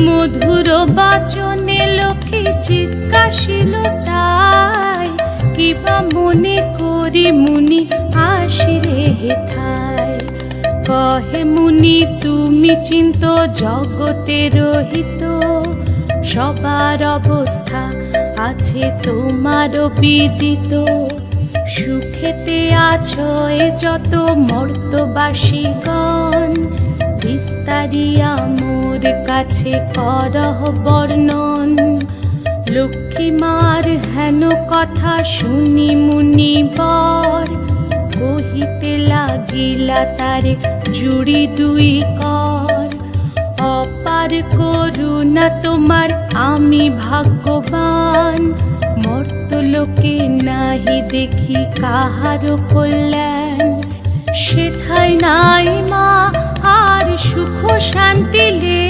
মধুর বাচনে লোকে জিজ্ঞাসিল তাই, কিবা মনে করি মুনি আসিরে হেথায়। কহে মুনি তুমি চিন্ত জগতের হিত, সবার অবস্থা আছে তোমার বিদিত। সুখেতে আছো এ যত মর্তবাসীগণ, বিস্তারিয়া মোর কাছে করহ বর্ণন। লক্ষ্মী মার হেন কথা শুনি মুনি বর, কহিতে লাগিলা তারে জুড়ি দুই কর। অপার করুণা তোমার আমি ভাগ্যবান, মর্তলোকে নাহি দেখি কাহার কল্যাণ। সেথায় নাই মা আর সুখ শান্তি লে,